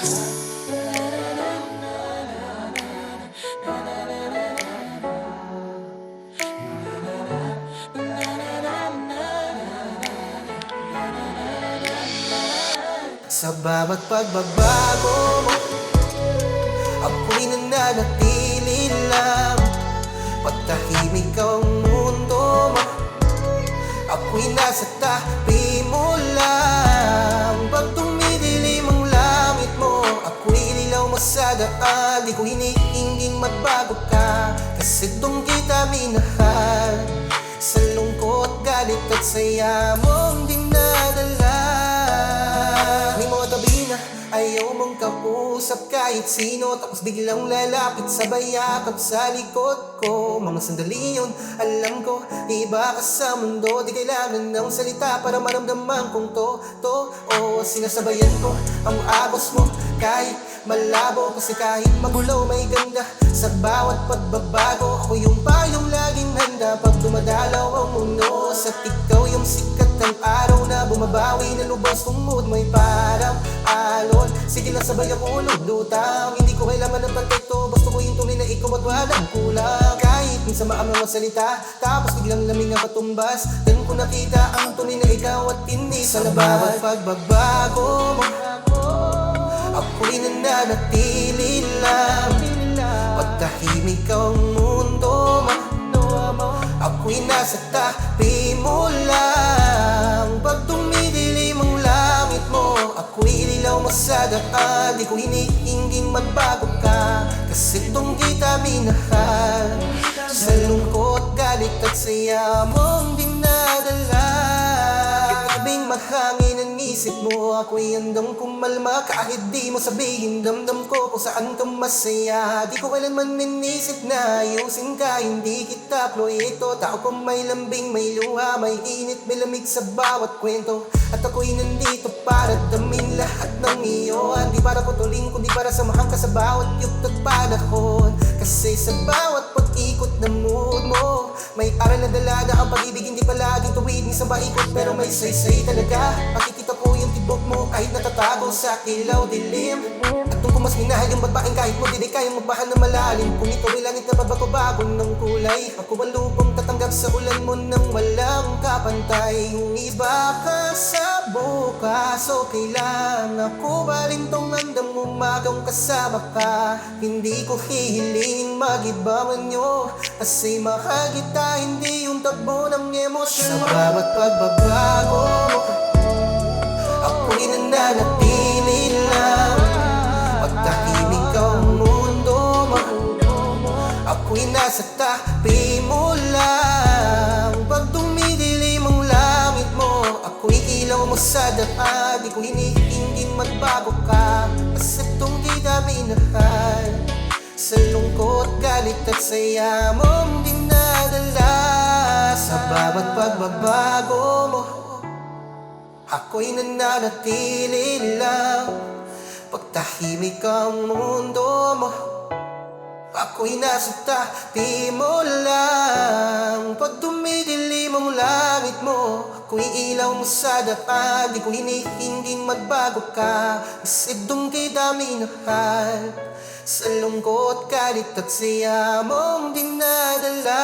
Sa bawat pagbabago mo, ako'y nananatili lang. Pagtahimik ang mundo mo, ako'y nasa tabi mo lang. Pag tumidilim ang langit mo, ako'y ililaw mo sa daan. Di ko hinihinging magbago ka, kasi doon kita minahal. Sa lungkot, galit at saya mong dinadala. May mga tabi na ayaw mong kausap kahit sino, tapos biglang lalapit sabay yakap sa likod ko. Mga sandali yun, alam ko, iba ka sa mundo. Di kailangan ng salita para maramdaman kong to. Sinasabayan ko ang agos mo kahit malabo, kasi kahit magulo may ganda sa bawat pagbabago. Ako yung payong laging handa pag dumadalaw ang mundo. Sa ikaw yung sikat ng araw na bumabawi na lubos kong mood, may parang alon. Sige lang sabay ako lulutang, hindi ko kailangan ng perfecto, basta ko yung tunay na ikaw at walang kulang. Kahit minsan maangang salita, tapos biglang lamig ang patumbas, dan ko nakita ang tunay na ikaw at hindi sa labas. Sa bawat pagbabago mo, ako'y nananatili lang. Pagtahimik ang mundo mo, ako'y nasa tabi mo lang. Pag tumidilim ang langit mo, ako'y ililaw mo sa daan. Di ko hinihinging magbago ka, kasi doon kita minahal. Sa lungkot, galit at saya mong dinadala. Kabing mahangin ang isip mo, ako'y handang kumalma. Kahit di mo sabihin, damdam ko kung saan ka masaya. Di ko kailanman inisip na ayusin ka, hindi kita proyekto. Tao ko may lambing, may luha, may init, may lamig sa bawat kwento. At ako'y nandito para damin lahat ng iyo. Hindi para putulin, kundi para samahan ka sa bawat yugto at panahon. Kasi sa bawat pag-ikot ng mood mo, may aral na dala na ang pag-ibig hindi palaging tuwid, minsan maikot pero may say-say talaga. Makikita ko yung tibok mo kahit natatago sa kilaw dilim. At doon ko mas minahal yung babaeng kahit mo di kayang magbahan na malalim. Kung ito ay langit na pabago-bago ng kulay, ako ang lupong tatanggap sa ulan mo nang walang kapantay. Kung iba ka sa bukas, okay lang. Ako pa rin tong handang umagang kasama ka. Hindi ko hihilingin mag-ibangan nyo, kasi mahal kita, hindi yung takbo ng emosyon. Sa bawat pagbabago mo, ako'y nananatili lang. Pagtahimik ang mundo mo, ako'y nasa tabi mo lang. Pag dumidilim ang langit mo, ako'y ilaw mo sa daan. Di ko hinihinging magbago ka, kasi itong kita minahal. Sa lungkot, galit at saya mong dinadala. Sa bawat pagbabago mo, ako'y nananatili lang. Pagtahimik ang mundo mo, ako'y nasa tabi mo lang. Pag dumidilim ang langit mo, ako'y ilaw mo sa daan. Di ko hinihinging magbago ka, kasi doon kita minahal. Sa lungkot, galit at saya mong dinadala.